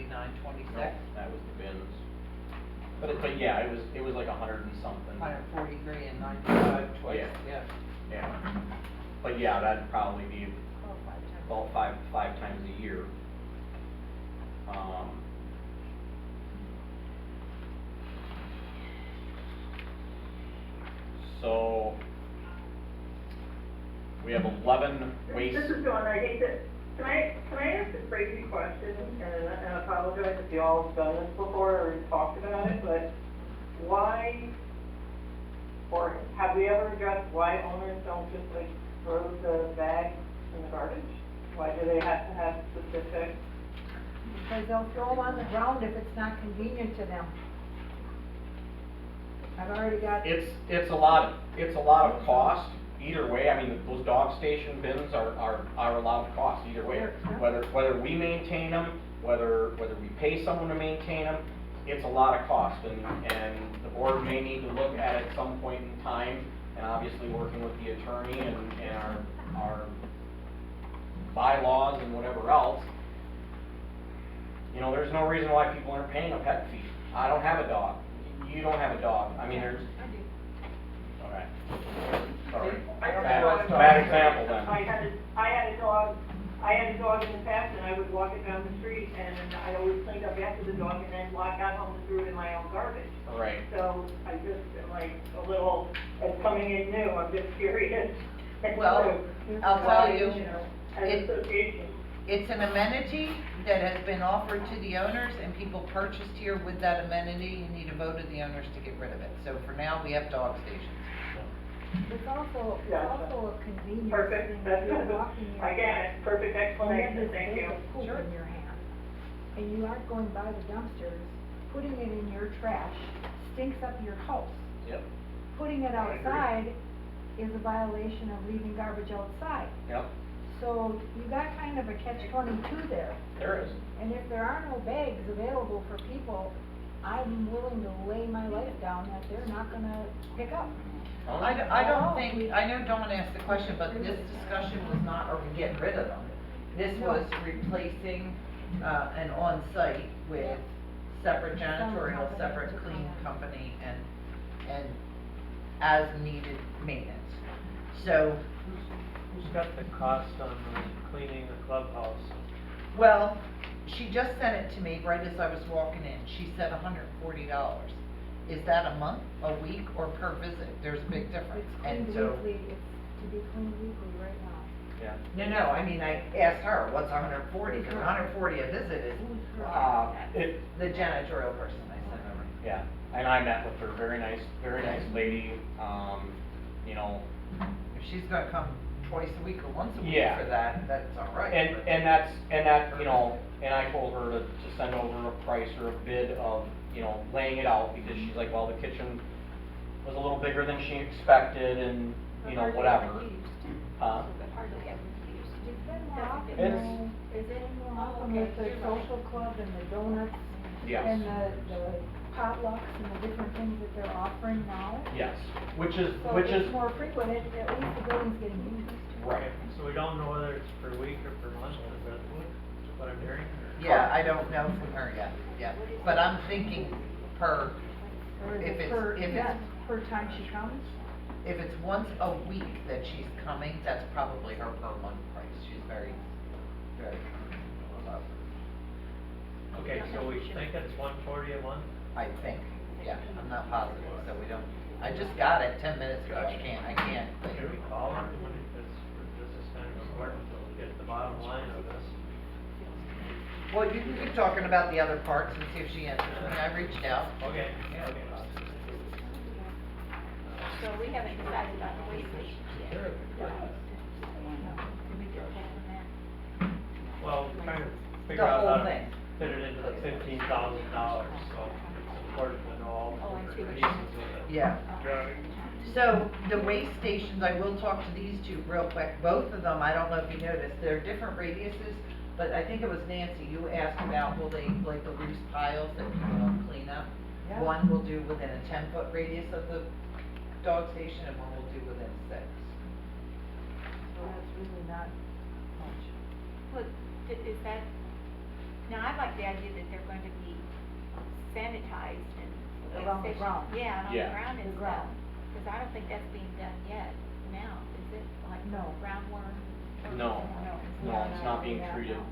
$99.26. That was the bins. But yeah, it was like 100 and something. 143 and 95 twice. Yeah. Yeah. Yeah. But yeah, that'd probably be about five times a year. So we have 11 waste. This is Dawn. I hate to, can I ask a crazy question, and I apologize if you all have done this before or talked about it, but why, or have we ever addressed why owners don't just like throw the bags in the garbage? Why do they have to have specific? Because they'll throw them on the ground if it's not convenient to them. I've already got. It's a lot of cost either way. I mean, those dog station bins are a lot of cost either way. Whether we maintain them, whether we pay someone to maintain them, it's a lot of cost, and the board may need to look at it at some point in time, and obviously working with the attorney and our bylaws and whatever else. You know, there's no reason why people aren't paying a pet fee. I don't have a dog. You don't have a dog. I mean, there's. Okay. Sorry. Bad example then. I had a dog in the past, and I would walk it down the street, and I always cleaned up after the dog, and then walk out home and threw it in my own garbage. Right. So I just am like a little, as coming in new, I'm just curious. Well, I'll tell you, As an association. it's an amenity that has been offered to the owners, and people purchased here with that amenity. You need a vote of the owners to get rid of it. So for now, we have dog stations. It's also a convenience Perfect, thing. that's, You're walking in. I get it, perfect And explanation, you have thank this you. bag of poop in your hand, and you aren't going by the dumpsters, putting it in your trash stinks up your house. Yep. Putting it I agree. outside is a violation of leaving garbage outside. Yep. So you got kind of a catch-22 there. There is. And if there are no bags available for people, I'm willing to lay my life down that they're not gonna pick up. I don't think, I know Dawn asked the question, but this discussion was not, are we getting rid of them? This was replacing, an on-site with separate janitorial, separate clean company, and as needed maintenance. So, Who's got the cost on cleaning the clubhouse? well, she just sent it to me right as I was walking in. She said $140. Is that a month, a week, or per visit? There's a big difference. It's And cleaned so, weekly, it's to be cleaned weekly right now. Yeah. no, I mean, I asked her, what's 140? Because 140 a visit is, the janitorial person I sent over. Yeah, and I met with her, very nice lady, you know. If she's gonna come twice a week or once a week Yeah. for that, that's all right. And that, you know, and I told her to send over a price or a bid of, you know, laying it out, because she's like, well, the kitchen was a little bigger than she expected, and, you know, whatever. Huh? It's been more often, It's- though. It's been more often with the social club and the donuts. Yes. And the potlucks and the different things that they're offering now. Yes, which is, So it's more frequent, at least the building's getting used. right. So we don't know whether it's per week or per month, is that what I'm hearing? or- Yeah, I don't know from her yet, but I'm thinking per, Or is if it it's, per, if yeah, it's, per time she comes? if it's once a week that she's coming, that's probably her per month price. She's very low, Okay, so we think it's 140 a month? I think, yeah, I'm not positive, so we don't, I just got it 10 minutes ago, I can't think. Can we call her? This is kind of important to get the bottom line of this. Well, you can keep talking about the other parts and see if she answers me. I reached out. Okay, Yeah. okay. So we haven't decided about the waste station yet. Well, we're trying to The figure out whole how to thing. fit it into the $15,000, so it's important to know all Oh, I the see what pieces you're of it. Yeah. So the waste stations, I will talk to these two real quick. Both of them, I don't know if you noticed, they're different radiuses, but I think it was Nancy, you asked about will they, like the loose piles that people don't clean up? Yeah. One will do within a 10-foot radius of the dog station, and one will do within 6. So that's really not much. Well, is that Now, I like the idea that they're going to be sanitized and. Around the ground. Yeah, and on Yeah. the ground and The stuff, ground. cause I don't think that's being done yet now, is it? Like No. groundworm? or- No. No, it's not being Yeah, treated. no.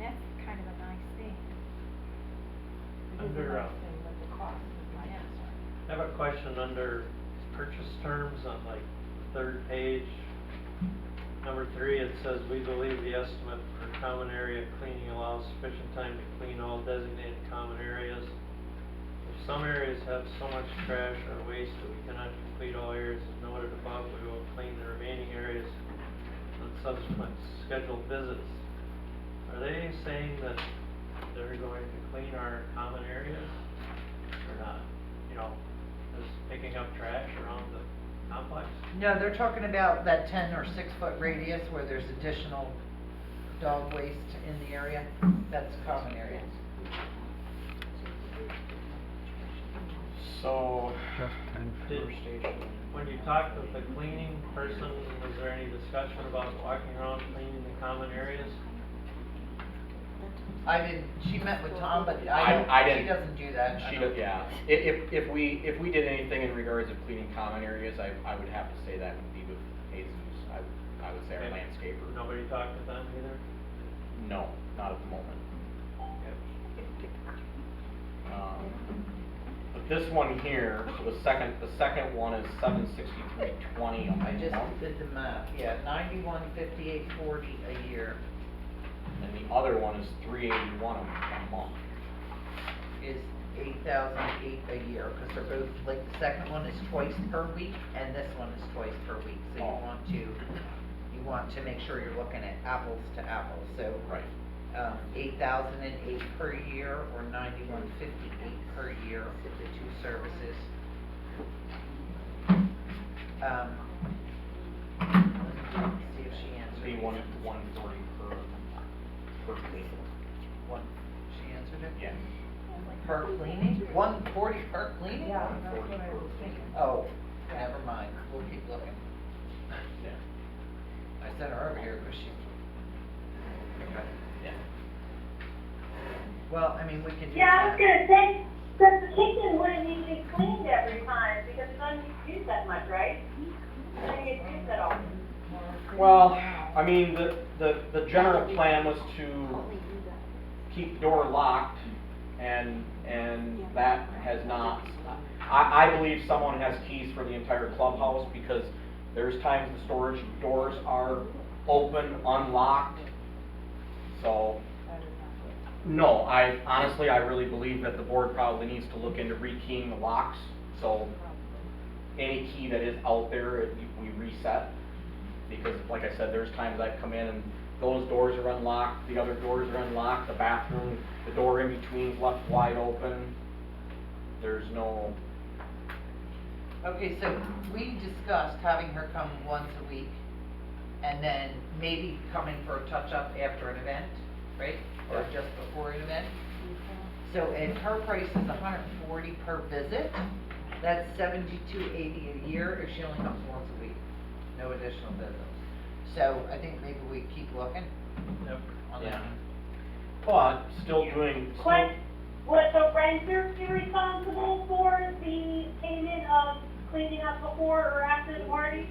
That's kind of a nice thing. It is a Under, nice thing, but the cost is my Yeah. concern. I have a question under purchase terms on like the third page. Number 3, it says, we believe the estimate for common area cleaning allows sufficient time to clean all designated common areas. If some areas have so much trash or waste that we cannot complete all areas as noted above, we will clean the remaining areas on subsequent scheduled visits. Are they saying that they're going to clean our common areas or not? You know, just picking up trash around the complex? No, they're talking about that 10 or 6 foot radius where there's additional dog waste in the area. That's common area. So, Did- first station. When you talked with the cleaning person, was there any discussion about walking around cleaning the common areas? She met with Tom, but I she didn't. doesn't do that. I She don't- does, yeah. If we did anything in regards of cleaning common areas, I would have to say that would be with Jesus. I would say our Okay. landscaper. Nobody talked with them either? No, not at the moment. But this one here, so the second one is 763.20 a I just month, did the math, yeah, 9158.40 a year and the other one is 381 a month. is 8,008 a year, cause they're both, like, the second one is twice per week, and this one is twice per week, so Oh. you want to make sure you're looking at apples to apples, so. Right. 8,008 per year, or 9158 per year for the 2 services. See if she answered. Be 140 per clean. One, she answered it? Yeah. Per cleaning? 140 per cleaning? Yeah, that's what I was thinking. Oh, never mind, we'll keep looking. Yeah. I sent her over here, because she. Okay. Yeah. Well, I mean, we can do Yeah, I was that. gonna say, that the kitchen wouldn't need to be cleaned every time, because it doesn't get used that much, right? It doesn't get used that often. Well, I mean, the general plan was to keep the door locked, and that has not, I believe someone has keys for the entire clubhouse, because there's times the storage doors are open, unlocked, so, That is not good. no, I really believe that the board probably needs to look into rekeying the locks, so any key that is out there, we reset. Because, like I said, there's times I've come in and those doors are unlocked, the other doors are unlocked, the bathroom, the door in between's left wide open. There's no, Okay, so we discussed having her come once a week, and then maybe coming for a touch-up after an event, right? Or Yeah. just before an event. So, and her price is $140 per visit, that's $72.80 a year if she only comes once a week, no additional visits. So, I think maybe we keep looking Yep. on yeah. that. But still doing, Would the renter be responsible for the payment of cleaning up before or after the party?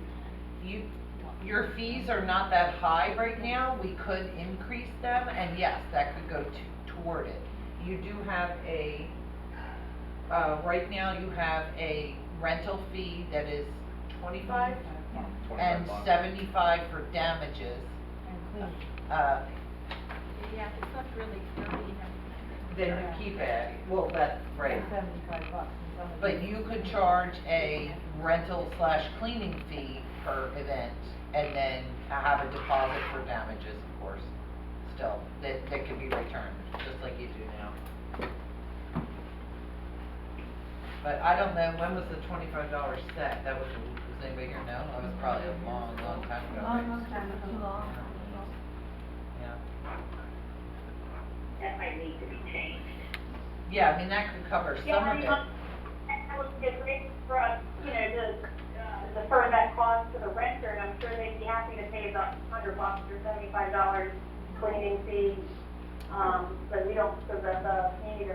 Your fees are not that high right now, we could increase them, and yes, that could go toward it. You do have right now you have a rental fee that is 25 and 25 bucks. 75 for damages. And clean. Yeah, it's not really 30, Then you keep it, well, that's right. $75 and some of But these- you could charge a rental/cleaning fee per event, and then have a deposit for damages, of course, still, that can be returned, just like you do now. But I don't know, when was the $25 set? That was, does anybody here know? That was probably a long, long time ago. right? Yeah. That might need to be changed. Yeah, I mean, that could cover Yeah, some I of mean, it. that would be great for us, you know, to defer that cost to the renter, and I'm sure they'd be happy to pay about $100 or $75 cleaning fee but we don't, because that's a need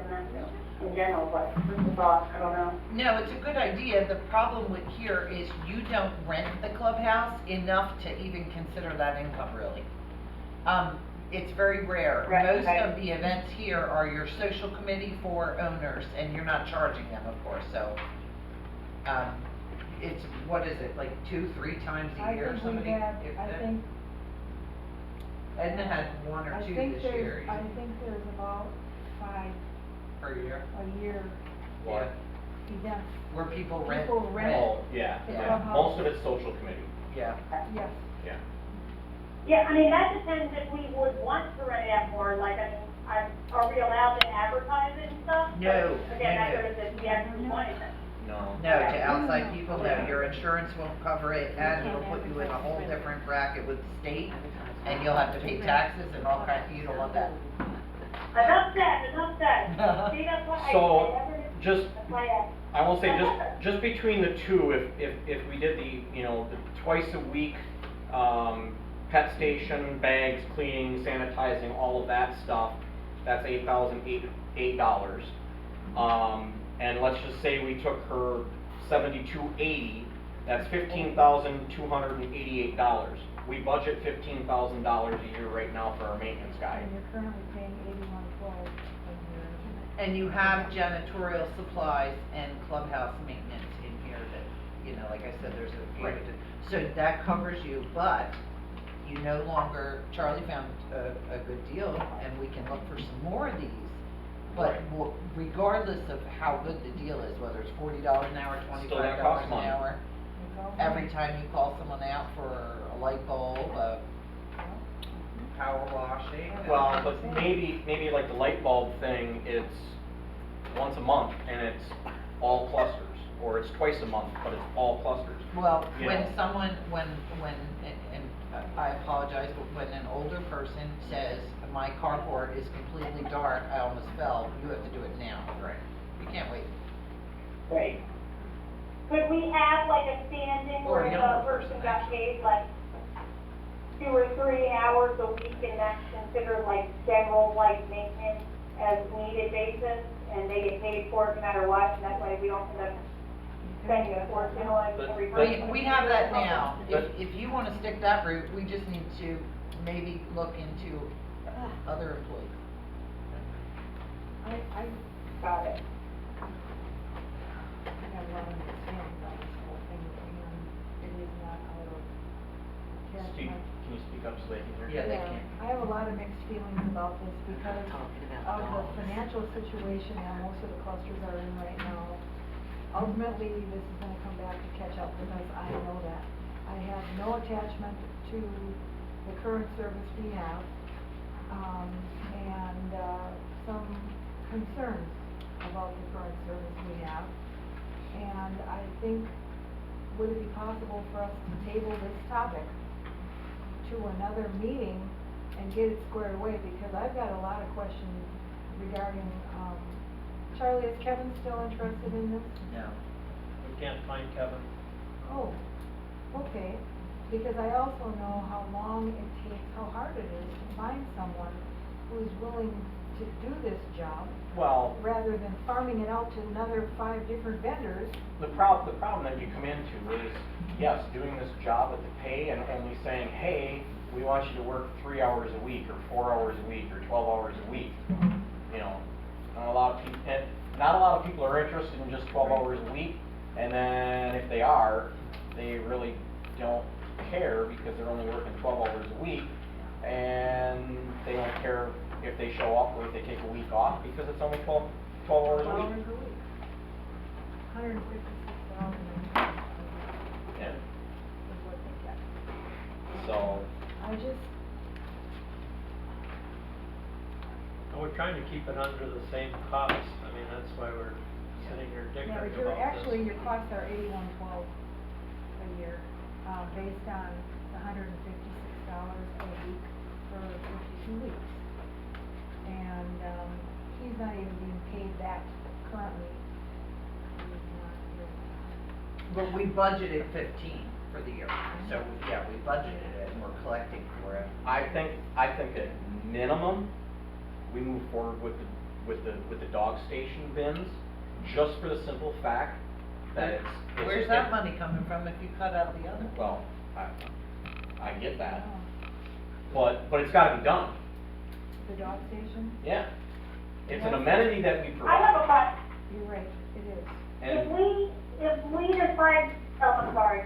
in general, but just a thought, I don't know. No, it's a good idea. The problem with here is you don't rent the clubhouse enough to even consider that income really. It's very rare. Right, Most right. of the events here are your social committee for owners, and you're not charging them, of course, so. It's, what is it, like 2-3 times a I year, think somebody? we had, if I that- think, Edna had 1 or I 2 think this there's, year. I think there's about 5 Per year? a year What? events. Where people rent. People rent. Oh, yeah, The yeah, clubhouse. most of it's social committee, Yeah. Yes. yeah. Yeah, I mean, that depends if we would want to rent it out more, like, are we allowed to advertise it and stuff? No, Again, no, that no. goes to the actual money. No. No, to outside people, no, your insurance won't cover it, and it'll put you in a whole different bracket with the state, and you'll have to pay taxes and all kinds, you don't want that. Enough said. See, that's why I So, never, just, that's why I I will say, just between the two, if we did the, you know, the twice a week, pet station, bags, cleaning, sanitizing, all of that stuff, that's $8,008. And let's just say we took her $72.80, that's $15,288. We budget $15,000 a year right now for our maintenance guy. And you're currently paying $81.12 a year. And you have janitorial supplies and clubhouse maintenance in here that, you know, like I said, there's a few. Right. So that covers you, but you no longer, Charlie found a good deal, and we can look for some more of these. But Right. regardless of how good the deal is, whether it's $40 an hour, Still $25 gonna cost an money. hour, It's all every money. time you call someone out for a light bulb, a power washing. Well, but maybe like the light bulb thing, it's once a month and it's all clusters, or it's twice a month, but it's all clusters. Well, You when know. someone, and I apologize, but when an older person says, my carport is completely dark, I almost fell, you have to do it now. Right. You can't wait. Right. Could we have like a stand-in Or where a the younger person person, got actually. paid like 2 or 3 hours a week and that's considered like general like maintenance as needed basis and they get paid for it no matter what, and that way we don't end up spending a fortune on But- every but- person. We have that now. But- If you wanna stick that route, we just need to maybe look into other employees. I Got it. have a lot of mixed feelings on this whole thing, and it is not out of character. Steve, can you speak up so they can hear you? Yeah, they can. I have a lot of mixed feelings about this because of the financial situation that most of the clusters are in right now. Ultimately, this is gonna come back to catch up with us, I know that. I have no attachment to the current service we have, and, some concerns about the current service we have. And I think, would it be possible for us to table this topic to another meeting and get it squared away? Because I've got a lot of questions regarding, Charlie, is Kevin still interested in this? No. We can't find Kevin. Oh, okay, because I also know how long it takes, how hard it is to find someone who's willing to do this job, Well, rather than farming it out to another 5 different vendors. the problem that you come into is, yes, doing this job with the pay and only saying, hey, we want you to work 3 hours a week, or 4 hours a week, or 12 hours a week. You know, not a lot of people are interested in just 12 hours a week, and then if they are, they really don't care because they're only working 12 hours a week, and they don't care if they show up or if they take a week off because it's only 12 hours a week. $156 Yeah. is what they get. So, I just, And we're trying to keep it under the same cost. I mean, that's why we're sitting here yeah, dickering but about this. your costs are $81.12 a year, based on the $156 a week for 52 weeks. And, he's not even being paid that currently. He's not doing But we budgeted 15 for the year, so, yeah, we budgeted it and we're collecting for it. I think at minimum, we move forward with the dog station bins, just for the simple fact that it's. Where's that money coming from if you cut out the other? Well, I get that, but it's gotta be done, The dog station, yeah. It's an amenity that we I provide. have a question. you're right, it is. If And, we decide, oh, I'm sorry,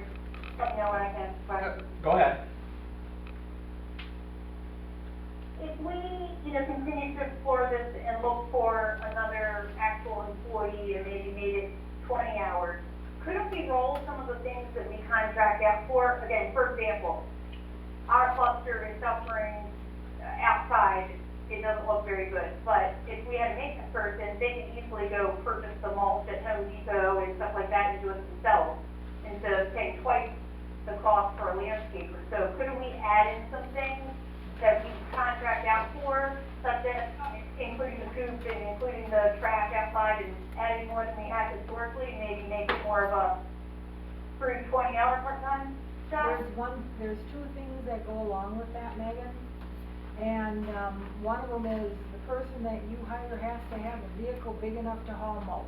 let me know when I can, but go ahead. if we, continue to explore this and look for another actual employee and maybe made it 20 hours, couldn't we roll some of the things that we contract out for? Again, for example, our cluster is suffering outside, it doesn't look very good, but if we had a maintenance person, they could easily go purchase the mulch at Home Depot and stuff like that and do it themselves, instead of paying twice the cost for a landscaper. So couldn't we add in some things that we contract out for, such as including the coop and including the trash outside and adding more than we had historically, maybe make it more of a through 20-hour part-time job? There's two things that go along with that, Megan. And, one of them is the person that you hire has to have a vehicle big enough to haul mulch.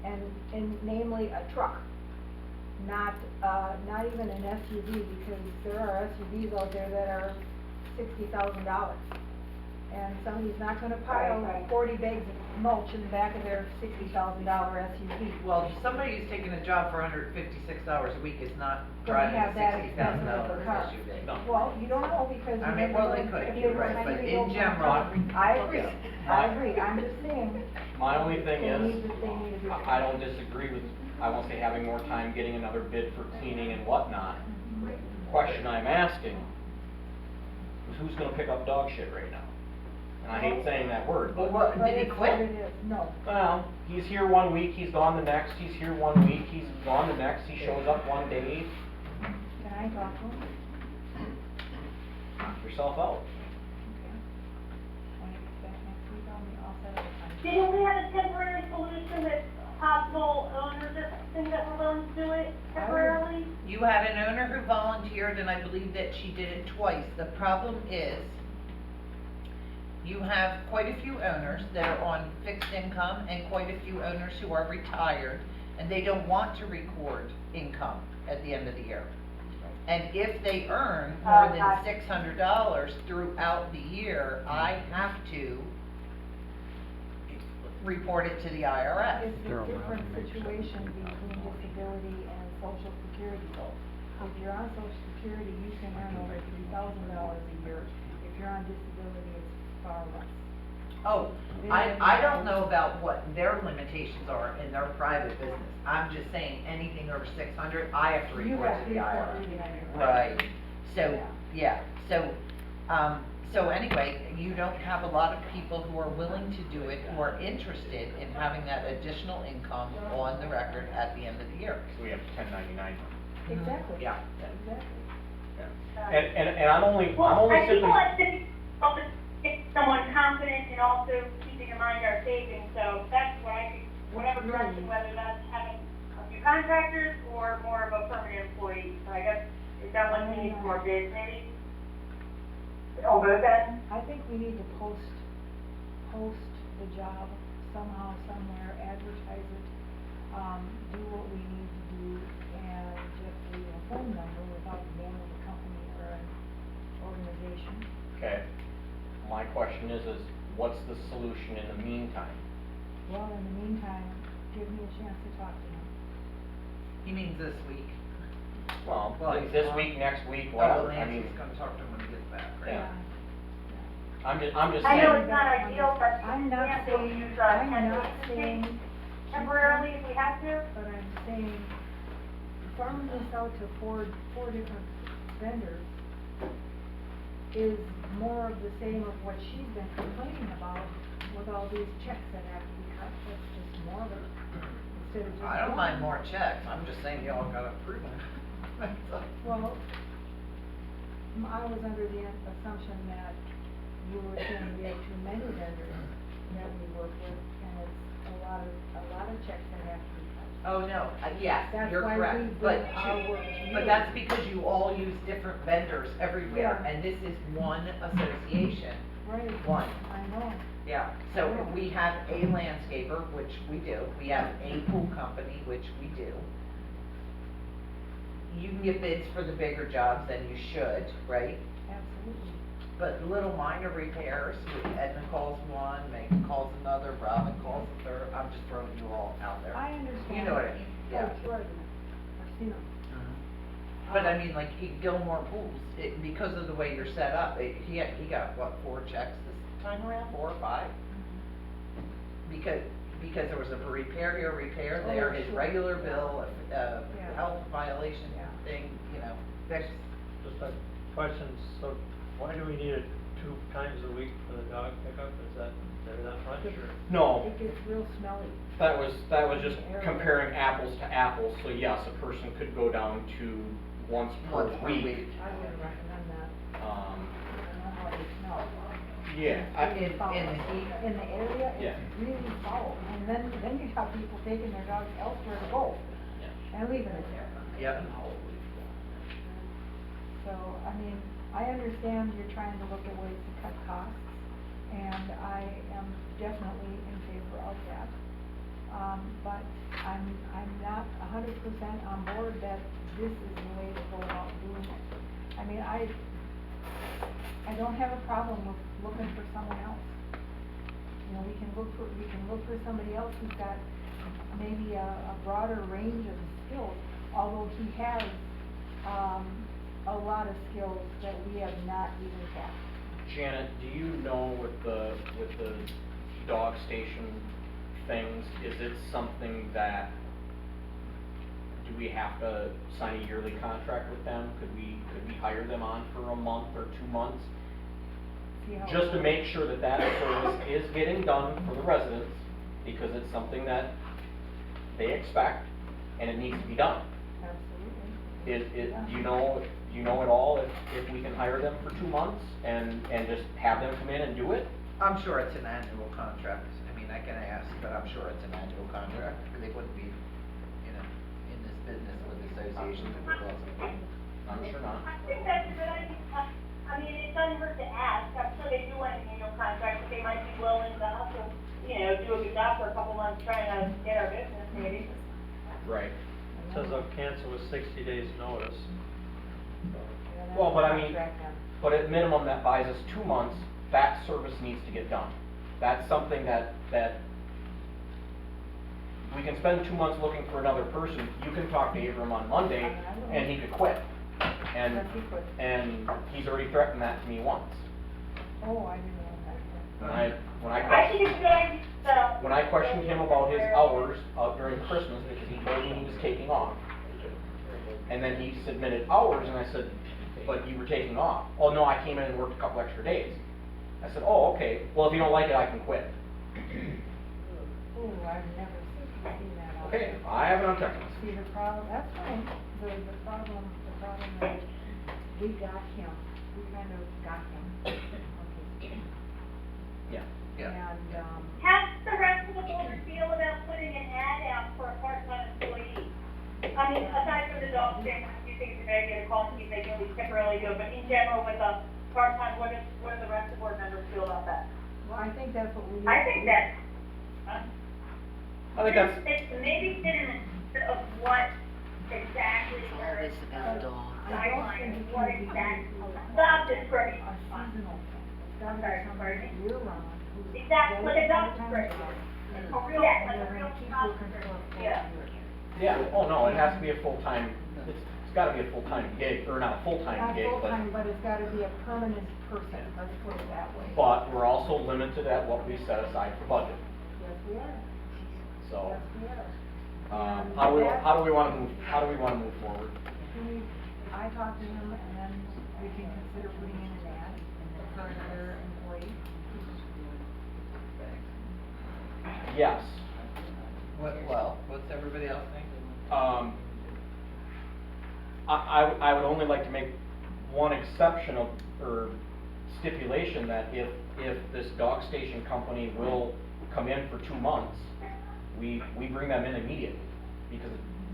And namely a truck, not even an SUV, because there are SUVs out there that are $60,000. And somebody's not gonna pile Right. 40 bags of mulch in the back of their $60,000 SUV. Well, somebody who's taking a job for 156 hours a week is not Gonna driving have a that $60,000 expensive car. SUV. No. Well, you don't know because. I you mean, never well, they know could, if you're they right, might but be in over. general. I agree, My- I'm just saying. My only thing They is, need to do I don't disagree with, I won't say having more time getting another bid for cleaning and whatnot. Question I'm asking is who's gonna pick up dog shit right now? And I hate saying that word, Well, but, what, But did he it's what quit? it is, no. well, he's here one week, he's gone the next, he's here one week, he's gone the next, he shows up one day, Can I talk to him? knock yourself out. Okay. When he gets back next week, I'll set up a time. Didn't we have a temporary solution that possible owners or something that were willing to do it temporarily? You had an owner who volunteered, and I believe that she did it twice. The problem is, you have quite a few owners that are on fixed income and quite a few owners who are retired, and they don't want to record income at the end of the year. And if they earn more than $600 throughout the year, I have to report it to the IRS. It's a different situation between disability and social security though. If you're on social security, you can earn over $3,000 a year. If you're on disability, it's far less. Oh, I don't know about what their limitations are in their private business. I'm just saying, anything over 600, I have to You report have to the IRS. to. Right, so, yeah, so anyway, you don't have a lot of people who are willing to do it, who are interested in having that additional income on the record at the end of the year. So we have 1099. Exactly. Yeah. Exactly. And I'm only Well, I think simply. let's get someone confident and also keeping in mind our savings, so that's what I think, whatever direction, whether that's having a few contractors or more of a permanent employee. So I guess it sounds like we need more bids, maybe? On both ends? I think we need to post the job somehow, somewhere, advertise it, do what we need to do, and just leave a phone number without the name of the company or an organization. Okay, my question is what's the solution in the meantime? Well, in the meantime, give me a chance to talk to him. He means this week. Well, Well, this he's week, next week, Oh, well, whatever, I mean, Nancy's gonna talk to him when he gets back, right? Yeah. I'm just I know saying, it's not ideal, but I'm we not have to saying, use, I'm temp not agency saying. temporarily if we have to. But I'm saying, farming this out to four different vendors is more of the same of what she's been complaining about with all these checks that have to be cut, that's just more of it, instead of just. I don't one. mind more checks, I'm just saying y'all gotta approve them. Well, I was under the assumption that you were saying we have too many vendors that we work with, and it's a lot of checks that have to be cut. Oh, no, yes, That's you're why correct, we but bring our work to you. but that's because you all use different vendors everywhere, Yeah. and this is one association. Right. One. I know. Yeah, so if we have a landscaper, which we do, we have a pool company, which we do. You can get bids for the bigger jobs, and you should, right? Absolutely. But little minor repairs, Edna calls one, Megan calls another, Robin calls a third, I'm just throwing you all out there. I understand. You know what I mean, yeah. Oh, sure, I've seen them. But I mean, like, Gilmore Pools, because of the way you're set up, he got, what, 4 checks this time around, 4 or 5? Because there was a repair here, repair there, Oh, his sure. regular bill, Yeah. health violation Yeah. thing, you know, that's, Just a question, so why do we need it 2 times a week for the dog pickup? Is that much or? No, It gets real smelly. that was just comparing apples to apples, so yes, a person could go down to once per Once per week. week. I wouldn't recommend that. I know how they smell. Yeah, in the heat. In the area, Yeah. it's really foul, and then you have people taking their dogs elsewhere to go, and leaving it there. Yep. So, I mean, I understand you're trying to look at ways to cut costs, and I am definitely in favor of that. But I'm not 100% on board that this is the way to go about doing it. I mean, I don't have a problem with looking for someone else. You know, we can look for somebody else who's got maybe a broader range of skills, although he has, a lot of skills that we have not even tapped. Janet, do you know with the dog station things, is it something that, do we have to sign a yearly contract with them? Could we hire them on for a month or 2 months? See how it Just to works. make sure that that service is getting done for the residents, because it's something that they expect, and it needs to be done. Absolutely. Do you know at all if we can hire them for 2 months and just have them come in and do it? I'm sure it's an annual contract, I mean, I can ask, but I'm sure it's an annual contract, because they wouldn't be, you know, in this business with associations if it wasn't. I'm sure not. I think that's a good idea. I mean, it doesn't hurt to ask. I'm sure they do want an annual contract, but they might be willing to hustle, you know, do a good job for a couple months trying to get our business maybe. Right. It says they'll cancel with 60 days notice. Yeah, Well, but I that's mean, contract then. but at minimum, that buys us 2 months, that service needs to get done. That's something that we can spend 2 months looking for another person. You can talk to Abram on Monday, and he could quit. And, Yes, he could. and he's already threatened that to me once. Oh, I didn't know that. When I I think questioned, it's a good idea, so. when I questioned him about his hours during Christmas, because he told me he was taking off. And then he submitted hours, and I said, but you were taking off. Oh, no, I came in and worked a couple extra days. I said, oh, okay, well, if you don't like it, I can quit. Oh, I've never seen that out Okay, there. I have it on text. See, the problem, that's fine, the problem is, we got him, we kind of got him. Okay. Yeah. Yeah. And, How does the rest of the board feel about putting an ad out for a part-time employee? I mean, aside from the dog thing, do you think it's a good idea to call and see if they can at least temporarily do it, but in general with a part-time, what do the rest of the board members feel about that? well, I think that's what we need. I think that, I think that's, it's maybe in of what exactly It's are always about dogs. guidelines, what exactly, job A description. seasonal thing, it's gotta Sorry, be somebody pardon me? year-round, who's. Exactly, like a job dedicated to description. their A job. real, And like a they're real gonna keep job looking for a description, full yeah. year. yeah, oh, no, it has to be a full-time, it's gotta be a full-time gig, or not a full-time Not gig, full-time, but it's gotta be a permanent person, let's put it that way. but we're also limited at what we set aside for budget, Yes, we are, so. yes, we are. How do we wanna move forward? I talked to him, and then we can consider putting in an ad for another employee. Yes. What's everybody else think? I would only like to make one exception of, or stipulation that if this dog station company will come in for 2 months, we bring them in immediately, because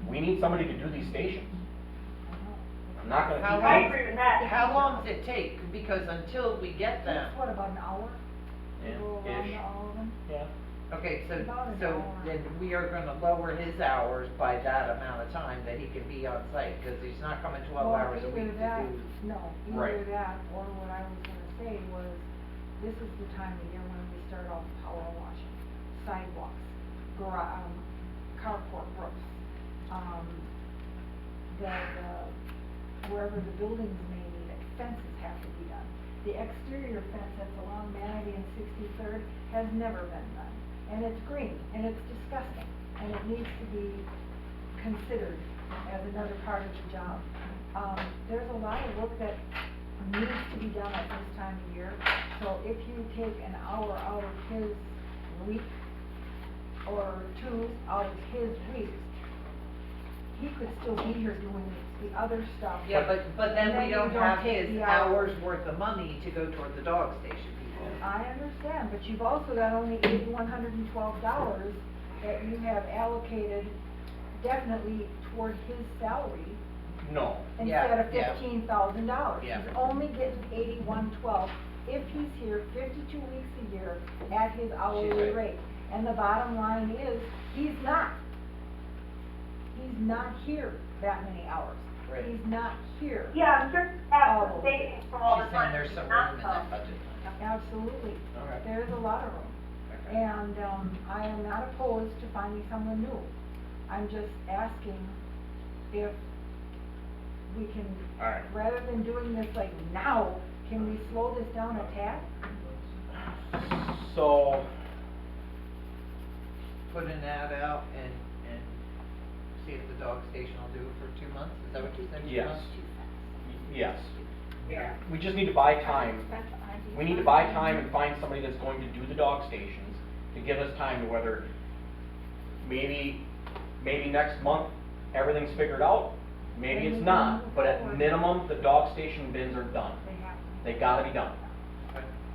we need somebody to do these stations. I'm not gonna How keep. I agree with that. How long does it take? Because until we get them, It's what, about an hour? Yeah. To go Okay, so, About an so hour. then we are gonna lower his hours by that amount of time that he can be on site, cause he's not coming 12 Well, hours a week to either that, do. no, Right. either that, or what I was gonna say was, this is the time of year when we start off power washing, sidewalks, carport roofs, wherever the buildings may need it, fences have to be done. The exterior fence that's along Manatee and 63rd has never been done, and it's green, and it's disgusting, and it needs to be considered as another part of the job. There's a lot of work that needs to be done at this time of year, so if you take an hour out of his week, or 2 out of his week, he could still be here doing the other stuff. Yeah, but then And we you don't have take his the hours worth of money to go toward the dog station people. I understand, but you've also got only $8,112 that you have allocated definitely toward his salary No, instead of Yeah, yeah. $15,000. Yeah. He's only getting $8,112 if he's here 52 weeks a year at his hourly right. rate. And the bottom line is, he's not here that many hours. Right. He's not here. Yeah, I'm sure have Oh. some savings from all the She's saying time there's he's some not room in come. that budget. Absolutely. Okay. There's a lot of room. Okay. And, I am not opposed to finding someone new. I'm just asking if we can, All right. rather than doing this like now, can we slow this down a tad? So, Put an ad out and see if the dog station will do it for 2 months, is that what you said? 2 yes, months? yes. Yeah. We just need to buy time. We need to buy time and find somebody that's going to do the dog stations, to give us time to whether, maybe next month, everything's figured out, maybe it's not, but at minimum, the dog station bins are done. They have to. They gotta be done.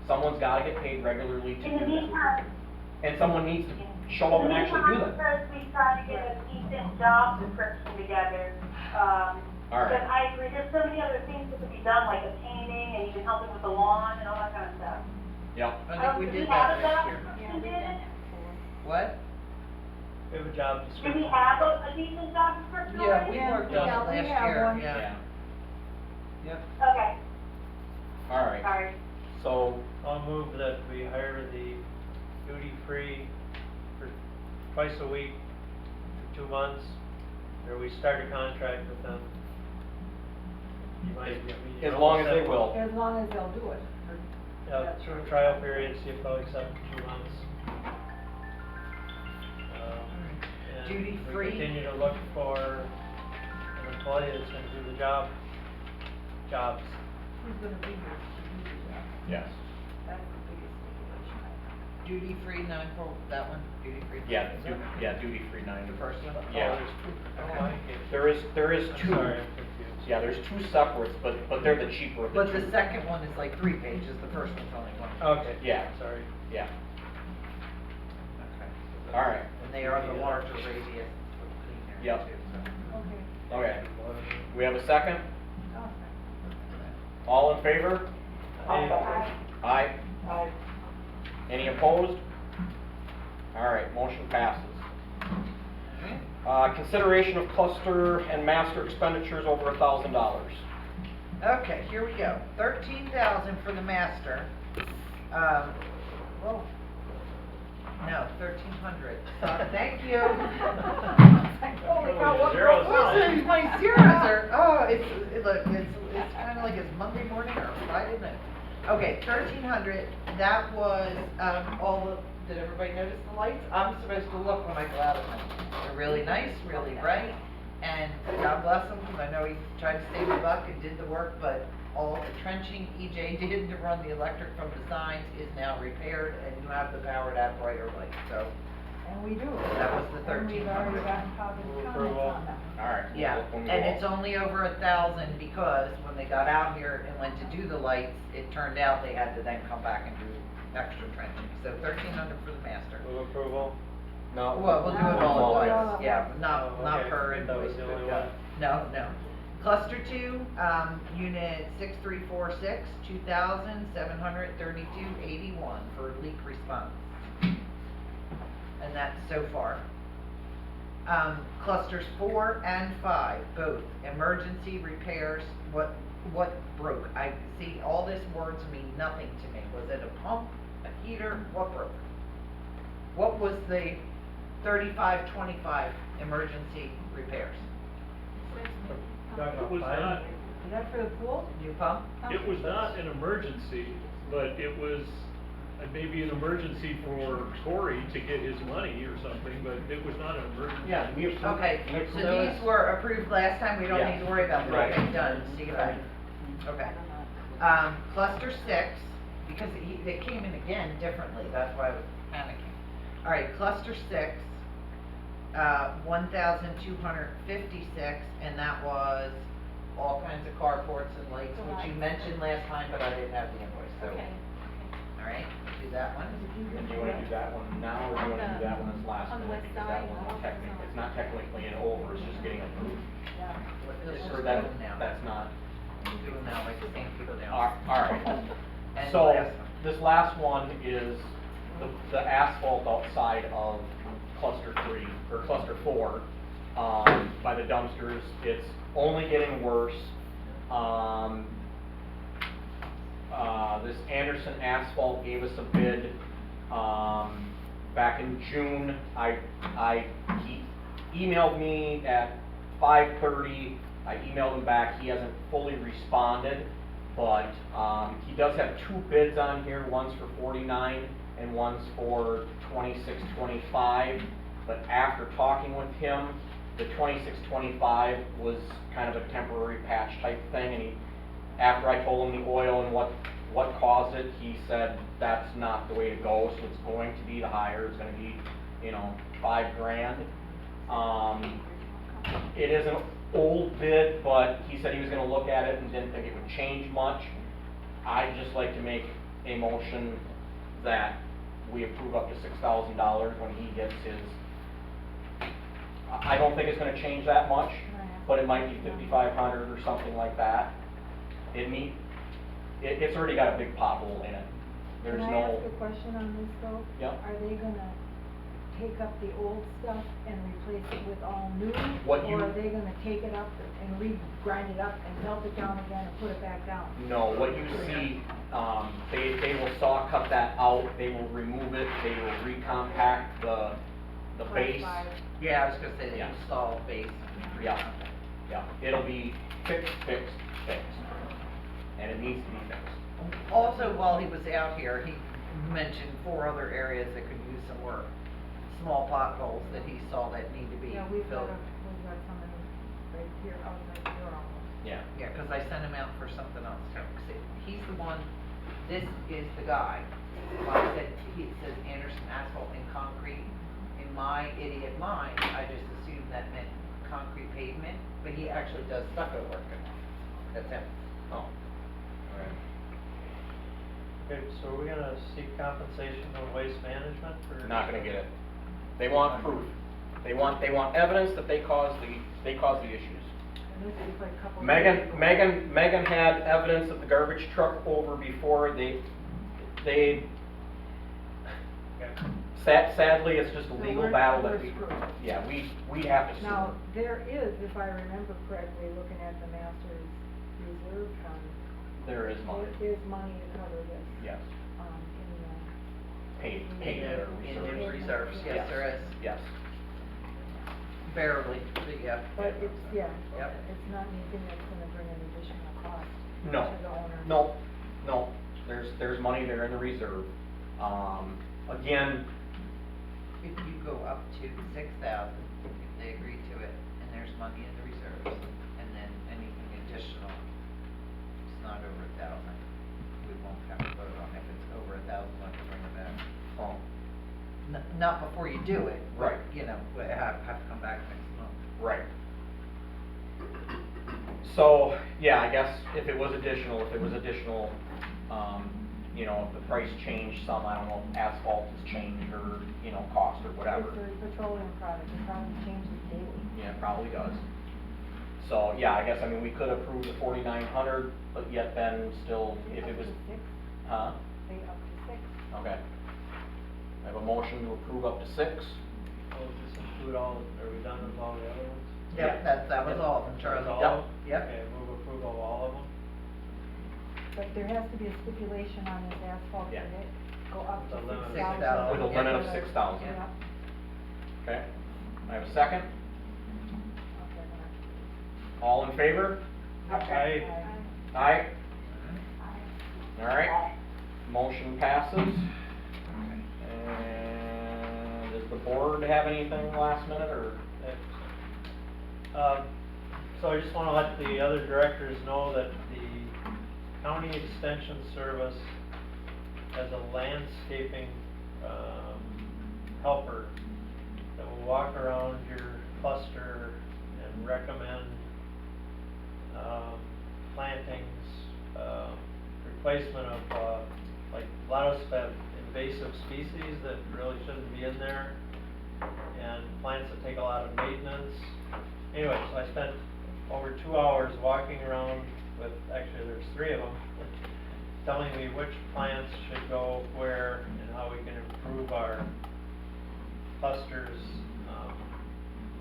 Someone's gotta get paid regularly to In the do that. meantime, And someone needs to show up and actually do that. first we try to get a decent job description together. All right. Because I agree, there's so many other things that could be done, like the painting and even helping with the lawn and all that kind of stuff. Yep. I think we Do did have that a last job year. Yeah, description, we've done David? that before. What? We have a job Do we description. have a decent job description Yeah, already? we Yeah, worked on yeah, it we last have year, one. yeah. Yep. Okay, All right. sorry. So, I'll move that we hire the duty-free for twice a week for 2 months, or we start a contract with them. You might, as long as they will. As long as they'll do it. Yeah, through a trial period, see if they'll accept 2 months. And Duty-free? we continue to look for an employee that's gonna do the jobs. Who's gonna be here to do the job? yes. That's the biggest stipulation I have. Duty free, that one, duty free? Yeah, duty free 9 The first one? Yeah. Oh, there's two. Okay. Oh, I get- There is I'm two. sorry, I'm confused. Yeah, there's 2 separates, but they're the cheaper of the But two. the second one is like 3 pages, the first one's only 1 page. Okay. Yeah. Sorry. Yeah, Okay. all right. And they are the larger radius for clean air Yep. too, so. Okay. Okay. We have a second? Awesome. All in favor? Hey, Aye. Aye. Any opposed? All right, motion passes. Consideration of cluster and master expenditures over $1,000. Okay, here we go. 13,000 for the master. Whoa. No, 1,300. So, thank you. Holy cow, what Zeros broke out. loose? My zeros are, oh, look, it's kind of like it's Monday morning or Friday night. Okay, 1,300, that was, did everybody notice the lights? I'm supposed to look when I go out at night. They're really nice, really bright, and God bless him, because I know he tried to save a buck and did the work, but all the trenching EJ did to run the electric from the signs is now repaired, and you have the power to have brighter lights, so. And we do. That was the And we've already 1,300. gotten positive Move comments approval. on them. All right. Yeah, we'll and go. it's only over 1,000 because when they got out here and went to do the lights, it turned out they had to then come back and do extra trenching. So 1,300 for the master. Move approval. No. Well, we'll do it all at No. once, yeah, not Oh, okay. per That was invoice, the but, only one. no. Cluster 2, unit 6346, 2,732.81 for leak response. and that's so far. Clusters 4 and 5, both, emergency repairs, what broke? I see all these words mean nothing to me. Was it a pump, a heater, what broke? What was the 35-25 emergency repairs? It was not, Is that for the pool? New pump? it was not an emergency, but it was maybe an emergency for Corey to get his money or something, but it was not an emergency. Yeah, we approved. Okay, we approved so those. these were approved last time, we don't Yeah. need to worry about them, Right. okay, done, see you back. Okay. Cluster 6, because they came in again differently, that's why I was panicking. Alright, cluster 6, 1,256, and that was all kinds of carports and lights, The which you lights. mentioned last time, but I didn't have the invoice, so. Okay, Alright, do that one. And do you wanna do that one now, or do you wanna do that one as last On the minute? west Because side, that one's north technically, side. it's not technically an over, it's just getting approved. Let's Or just that, do them now. that's not. Do them now, like the same people down. Alright, And so, last one. this last one is the asphalt outside of cluster 3, or cluster 4, by the dumpsters, it's only getting worse. This Anderson Asphalt gave us a bid, back in June. He emailed me at 5:30, I emailed him back, he hasn't fully responded, but, he does have 2 bids on here, one's for 49 and one's for 26.25, but after talking with him, the 26.25 was kind of a temporary patch type thing, and after I told him the oil and what caused it, he said that's not the way to go, so it's going to be the higher, it's gonna be, $5 grand. It is an old bid, but he said he was gonna look at it and didn't think it would change much. I'd just like to make a motion that we approve up to $6,000 when he gets his. I don't think it's gonna change that much, but it might be 5,500 or something like that. It's already got a big pothole in it. There's Can I no. ask a question on this though? Yep. Are they gonna take up the old stuff and replace it with all new? What you- Or are they gonna take it up and grind it up and melt it down again and put it back down? No, what you see, they will saw cut that out, they will remove it, they will recompact the base. Yeah, I was gonna say the Yeah. install base. Yeah, yeah, it'll be fixed, and it needs to be fixed. Also, while he was out here, he mentioned 4 other areas that could use some work. Small potholes that he saw that need to be Yeah, we've got filled. some right here, outside the door almost. Yeah. Yeah, 'cause I sent him out for something else too. 'Cause he's the one, this is the guy. Well, I said, he says Anderson Asphalt and Concrete. In my idiot mind, I just assumed that meant concrete pavement, but he actually does stucco work. That's him. Oh. Alright. Okay, so are we gonna seek compensation from Waste Management for? Not gonna get it. They want proof. They want evidence that they caused the issues. And this is like a couple. Megan had evidence of the garbage truck over before they sadly, it's just a So legal we're- battle we're that we, screwed. yeah, we have to sue. Now, there is, if I remember correctly, looking at the master's reserve fund, There is money, there is money to cover this, yes, in paid In there, the reserves. reserves, yes, there is. Yes, Barely, but yeah. but it's, yeah, Yep. it's not anything that's gonna bring an additional cost no, to the owner. no, there's money there in the reserve. Again, If you go up to 6,000, if they agree to it, and there's money in the reserves, and then anything additional, it's not over 1,000, we won't have to vote on it. If it's over 1,000, we'll have to bring it back. oh, Not before you do it, but, Right. We have to come back next month. right. So, yeah, I guess if it was additional, if the price changed some, I don't know, asphalt has changed or, cost or whatever. It's a petroleum product, it probably changes daily. Yeah, it probably does. So, yeah, I guess, we could approve the 4,900, but yet then still, if it was, Up to 6, huh? say up to 6. Okay. I have a motion to approve up to 6. Will this include all, are we done with all the other ones? Yep, that was all of them, Charlie. That was all Yep. of them? Yep. Okay, move approval of all of them? But there has to be a stipulation on this asphalt, Yeah. can it go up to With a limit of 6,000? With a limit of 6,000. Yeah. Okay, I have a second. Okay, All in favor? Okay. Aye. Aye. All right, motion passes. And does the board have anything last minute, or? So I just wanna let the other directors know that the county extension service has a landscaping, helper that will walk around your cluster and recommend, plantings, replacement of, like, a lot of stuff, invasive species that really shouldn't be in there, and plants that take a lot of maintenance. Anyway, so I spent over 2 hours walking around with, actually there's 3 of them, telling me which plants should go where and how we can improve our clusters,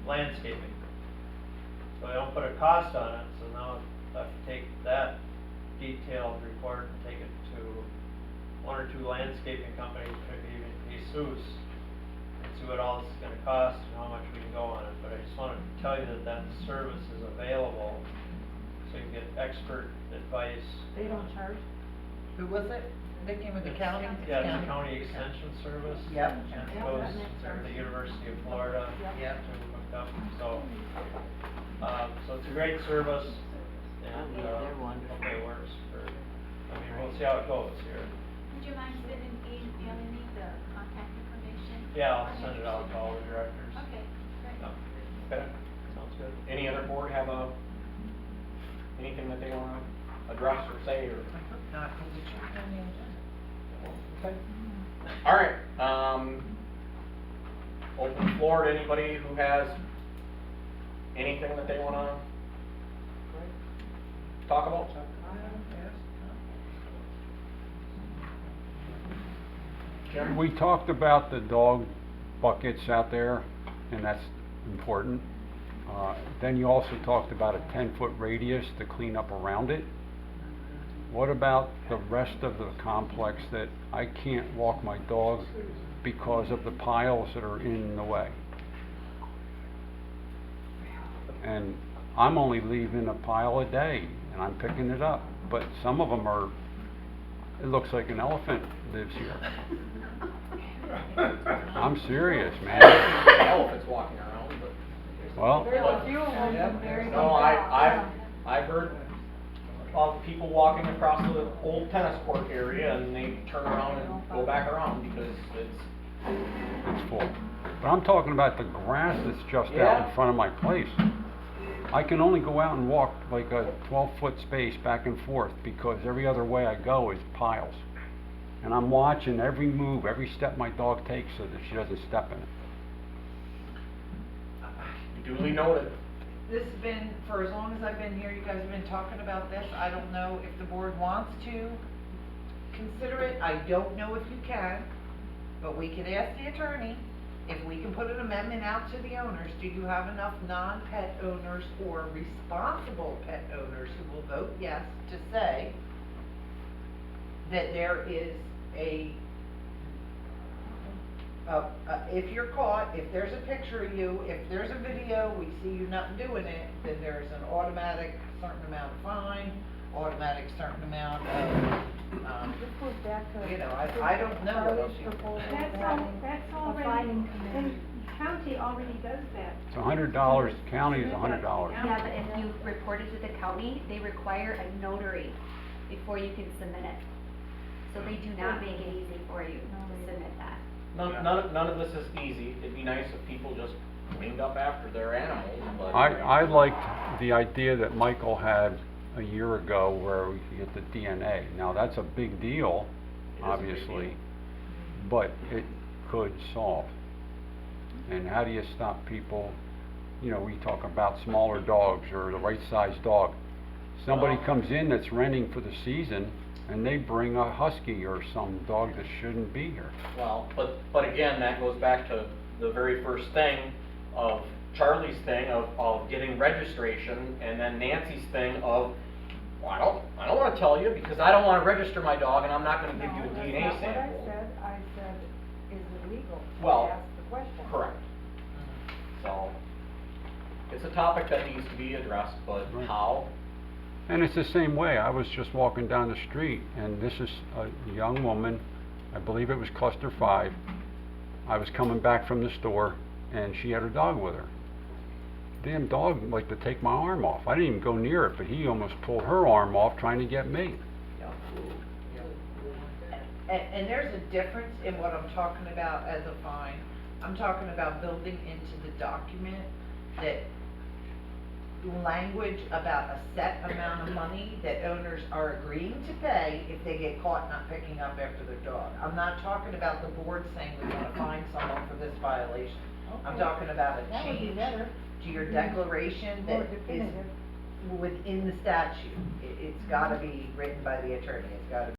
landscaping. So I don't put a cost on it, so now I have to take that detailed report and take it to 1 or 2 landscaping companies, maybe even Jesus, and see what all this is gonna cost and how much we can go on it. But I just wanted to tell you that that service is available, so you can get expert advice. They don't charge? Who was it? They came with the county? Yeah, it's a county extension service. Yep. And it Yeah, goes that makes through sense. the University of Florida Yep. to hook up, so, so it's a great service, and, hopefully it works for, I mean, we'll see how it goes here. Would you mind emailing me the contact information? Yeah, I'll send it out to all the directors. Okay, great. Yeah. Okay, sounds good. Any other board have anything that they wanna address or say, or? Not, because it should be on the agenda. Okay. All right, open the floor to anybody who has anything that they wanna talk about. Jim? We talked about the dog buckets out there, and that's important. Then you also talked about a 10-foot radius to clean up around it. What about the rest of the complex that I can't walk my dog because of the piles that are in the way? And I'm only leaving a pile a day, and I'm picking it up, but some of them are, it looks like an elephant lives here. I'm serious, man. Elephants walking around, but. Well, There's a few of them very No, I've heard of people walking across the old tennis court area and they turn around and go back around because it's full. But I'm talking about the grass that's just out Yeah. in front of my place. I can only go out and walk like a 12-foot space back and forth because every other way I go is piles. And I'm watching every move, every step my dog takes so that she doesn't step in it. duly noted. This has been, for as long as I've been here, you guys have been talking about this. I don't know if the board wants to consider it. I don't know if you can, but we could ask the attorney if we can put an amendment out to the owners. Do you have enough non-pet owners or responsible pet owners who will vote yes to say that there is if you're caught, if there's a picture of you, if there's a video, we see you not doing it, then there's an automatic certain amount of fine, automatic certain amount of, This goes back to. you know, I don't know what else Charlie's you. proposal of That's having a already, fining committee. the county already does that. It's $100, county is $100. Yeah, but if you report it to the county, they require a notary before you can submit it. So they do not make it easy for you to submit that. None of this is easy. It'd be nice if people just cleaned up after their animals, but. I liked the idea that Michael had a year ago where we could get the DNA. Now, that's a big deal, It is a big obviously, deal. but it could solve. And how do you stop people, you know, we talk about smaller dogs or the right sized dog. Somebody Well- comes in that's renting for the season and they bring a husky or some dog that shouldn't be here. Well, but again, that goes back to the very first thing of Charlie's thing of getting registration, and then Nancy's thing of, well, I don't wanna tell you because I don't wanna register my dog and I'm not gonna give you a DNA No, that's not sample. what I said. I said, is it legal? Well, I asked the question. Correct. So, it's a topic that needs to be addressed, but Right. how? And it's the same way, I was just walking down the street, and this is a young woman, I believe it was cluster 5. I was coming back from the store, and she had her dog with her. Damn dog liked to take my arm off. I didn't even go near it, but he almost pulled her arm off trying to get me. And there's a difference in what I'm talking about as a fine. I'm talking about building into the document that language about a set amount of money that owners are agreeing to pay if they get caught not picking up after their dog. I'm not talking about the board saying we wanna fine someone for this violation. I'm Okay. talking about a That would be change better. to your declaration that More is definitive. within the statute. It's gotta be written by the attorney, it's gotta